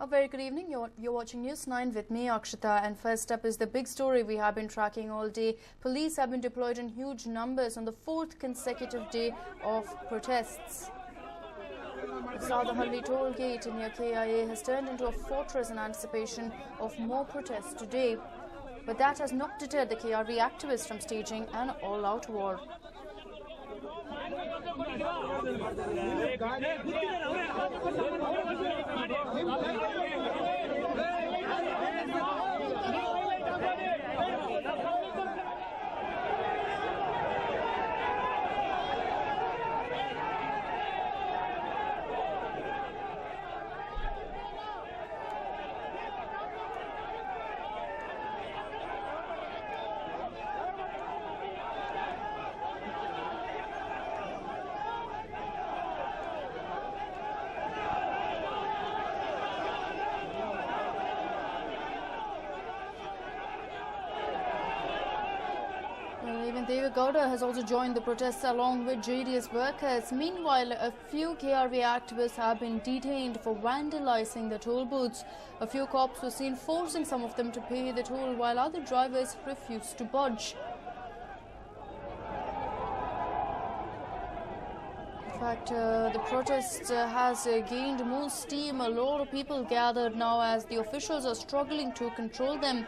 A very good evening. You're watching News 9 with me, Akshita. And first up is the big story we have been tracking all day. Police have been deployed in huge numbers on the fourth consecutive day of protests. The Sadahalli toll gate near KIA has turned into a fortress in anticipation of more protests today. But that has not deterred the KRV activists from staging an all-out war. Even Deva Gowda has also joined the protests along with JDS workers. Meanwhile, a few KRV activists have been detained for vandalizing the toll booths. A few cops were seen forcing some of them to pay the toll while other drivers refused to budge. In fact, the protest has gained more steam. A lot of people gathered now as the officials are struggling to control them.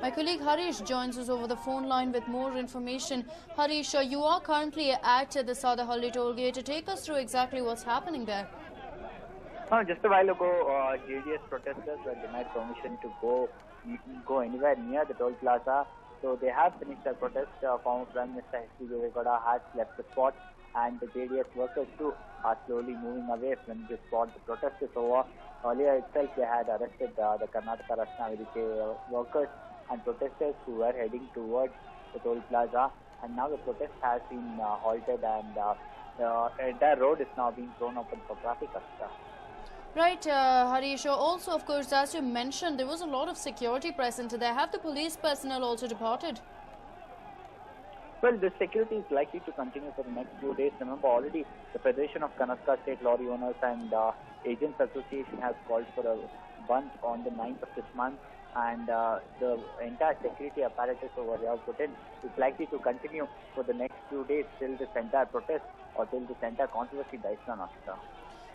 My colleague Harish joins us over the phone line with more information. Harish, you are currently at the Sadahalli toll gate. Take us through exactly what's happening there. Just a while ago, JDS protesters were denied permission to go anywhere near the toll plaza. So they have finished their protest. Former Prime Minister Deva Gowda has left the spot, and the JDS workers too are slowly moving away from the spot. The protest is over. Earlier itself, they had arrested the Karnataka Ratna workers and protesters who were heading towards the toll plaza, and now the protest has been halted, and the entire road is now being thrown open for traffic. Right, Harish. Also, of course, as you mentioned, there was a lot of security present there. Have the police personnel also departed? Well, the security is likely to continue for the next few days. Remember, already the Federation of Karnataka State Lorry Owners and Agents Association has called for a bunch on the 9th of this month, and the entire security apparatus over here put in is likely to continue for the next few days till this entire protest or till this entire controversy dies down.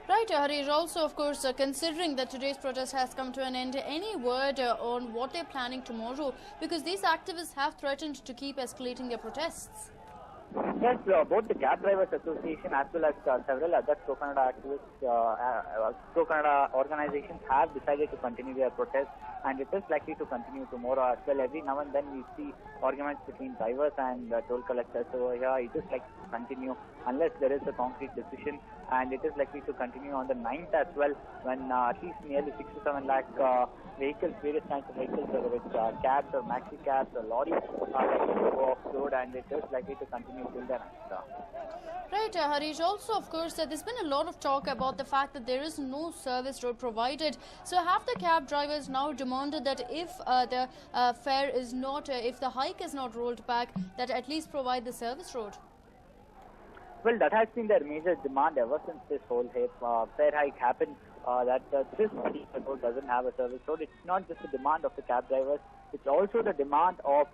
Right, Harish. Also, of course, considering that today's protest has come to an end, any word on what they're planning tomorrow? Because these activists have threatened to keep escalating their protests. Yes, both the Cab Drivers Association as well as several other pro-Kannada activists, pro-Kannada organizations have decided to continue their protest, and it is likely to continue tomorrow as well. Every now and then we see arguments between drivers and toll collectors over here. It is likely to continue unless there is a concrete decision, and it is likely to continue on the 9th as well, when at least nearly 6 to 7 lakh vehicles, various kinds of vehicles, whether it's cabs or maxi cabs or lorries, are likely to go off road, and it is likely to continue till then. Right, Harish. Also, of course, there's been a lot of talk about the fact that there is no service road provided. So have the cab drivers now demanded that if the fare is not, if the hike is not rolled back, that at least provide the service road? Well, that has been their major demand ever since this whole fare hike happened, that this particular road doesn't have a service road. It's not just the demand of the cab drivers, it's also the demand of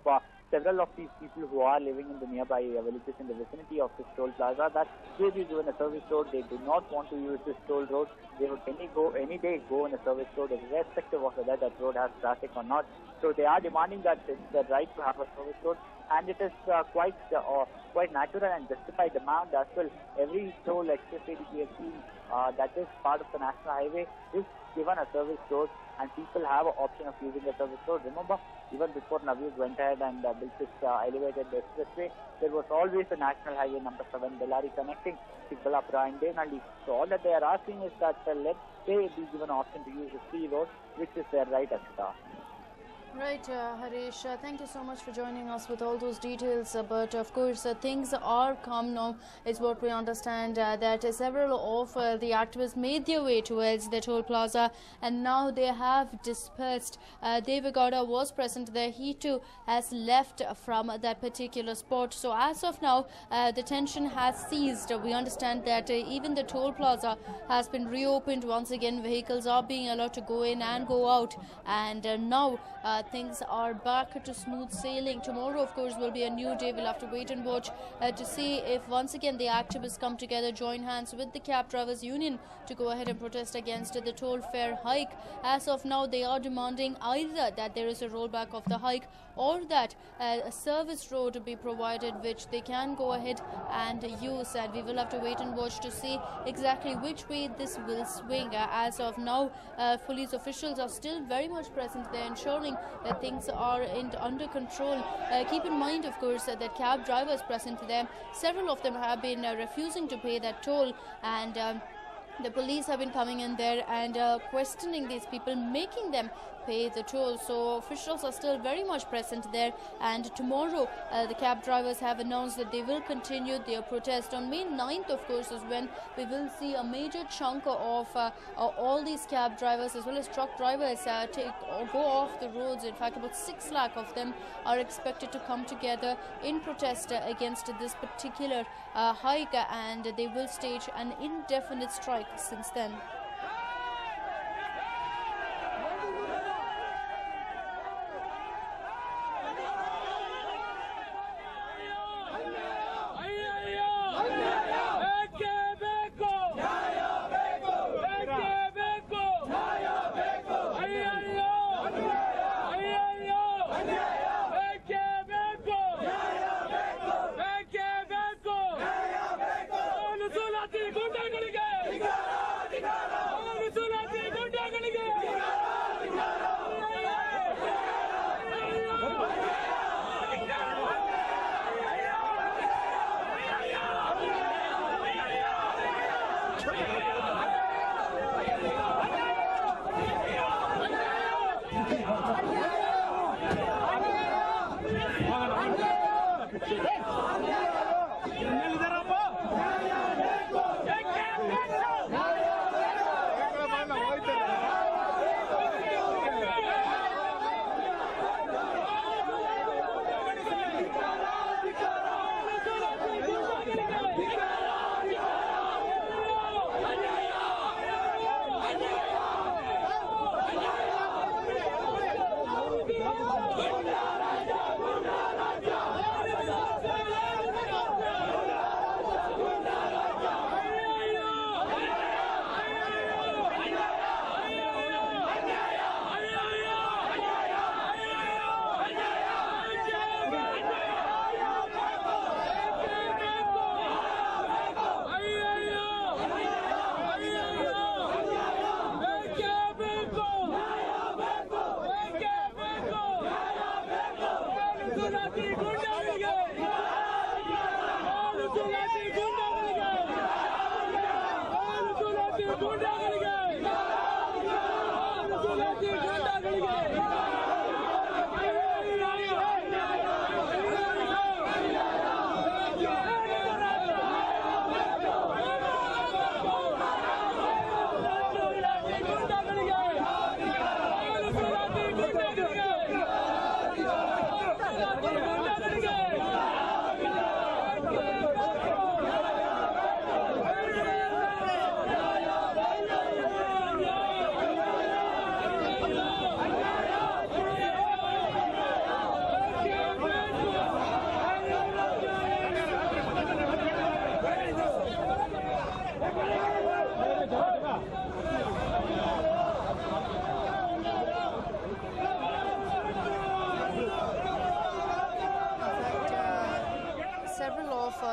several of these people who are living in the nearby villages in the vicinity of this toll plaza, that they be given a service road. They do not want to use this toll road. They would any day go on a service road, irrespective of whether that road has traffic or not. So they are demanding that it's the right to have a service road, and it is quite natural and justified demand as well. Every toll expressway we have seen that is part of the national highway is given a service road, and people have an option of using a service road. Remember, even before Naveed went ahead and built this elevated expressway, there was always a national highway number 7, Bellary, connecting Chikbalapura and Devnalli. So all that they are asking is that let they be given an option to use a free road, which is their right as well. Right, Harish, thank you so much for joining us with all those details. But of course, things are calm now, is what we understand. That several of the activists made their way towards the toll plaza, and now they have dispersed. Dave Gowda was present there. He too has left from that particular spot. So as of now, the tension has ceased. We understand that even the toll plaza has been reopened once again. Vehicles are being allowed to go in and go out, and now things are back to smooth sailing. Tomorrow, of course, will be a new day. We'll have to wait and watch to see if once again the activists come together, join hands with the cab drivers union to go ahead and protest against the toll fare hike. As of now, they are demanding either that there is a rollback of the hike or that a service road be provided which they can go ahead and use, and we will have to wait and watch to see exactly which way this will swing. As of now, police officials are still very much present there, ensuring that things are under control. Keep in mind, of course, that cab drivers present there, several of them have been refusing to pay that toll, and the police have been coming in there and questioning these people, making them pay the toll. So officials are still very much present there, and tomorrow the cab drivers have announced that they will continue their protest. On May 9th, of course, is when we will see a major chunk of all these cab drivers as well as truck drivers go off the roads. In fact, about 6 lakh of them are expected to come together in protest against this particular hike, and they will stage an indefinite strike since then.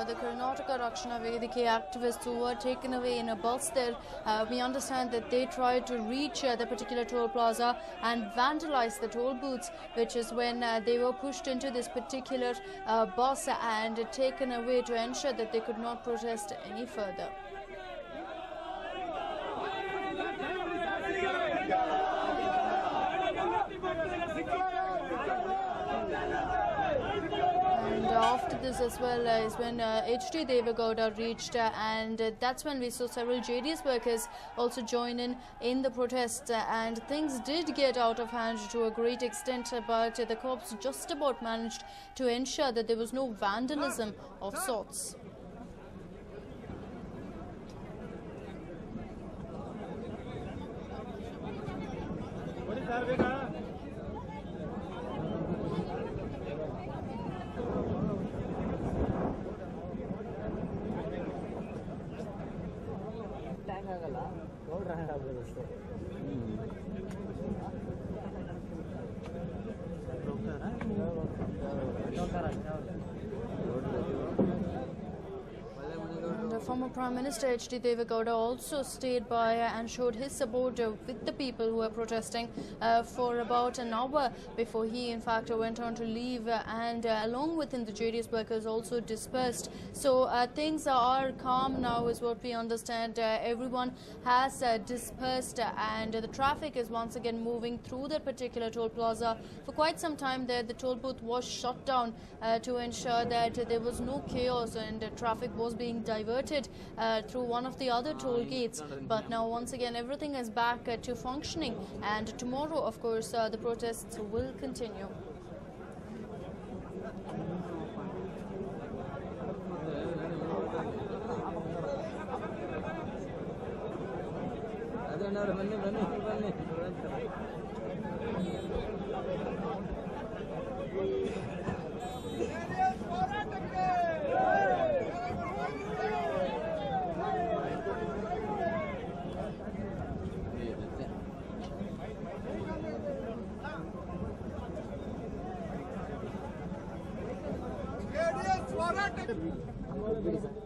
The Karnataka Rakshana Vedike activists who were taken away in a bus there. We understand that they tried to reach the particular toll plaza and vandalize the toll booths, which is when they were pushed into this particular bus and taken away to ensure that they could not protest any further. with this as well is when H.D. Devagowda reached and that's when we saw several JDS workers also join in the protests and things did get out of hand to a great extent, but the cops just about managed to ensure that there was no vandalism of sorts. Former Prime Minister H.D. Devagowda also stayed by and showed his support with the people who were protesting for about an hour before he in fact went on to leave and along with him the JDS workers also dispersed. So things are calm now is what we understand. Everyone has dispersed and the traffic is once again moving through that particular toll plaza. For quite some time there the toll booth was shut down to ensure that there was no chaos and traffic was being diverted through one of the other toll gates, but now once again everything is back to functioning and tomorrow of course the protests will continue. JDS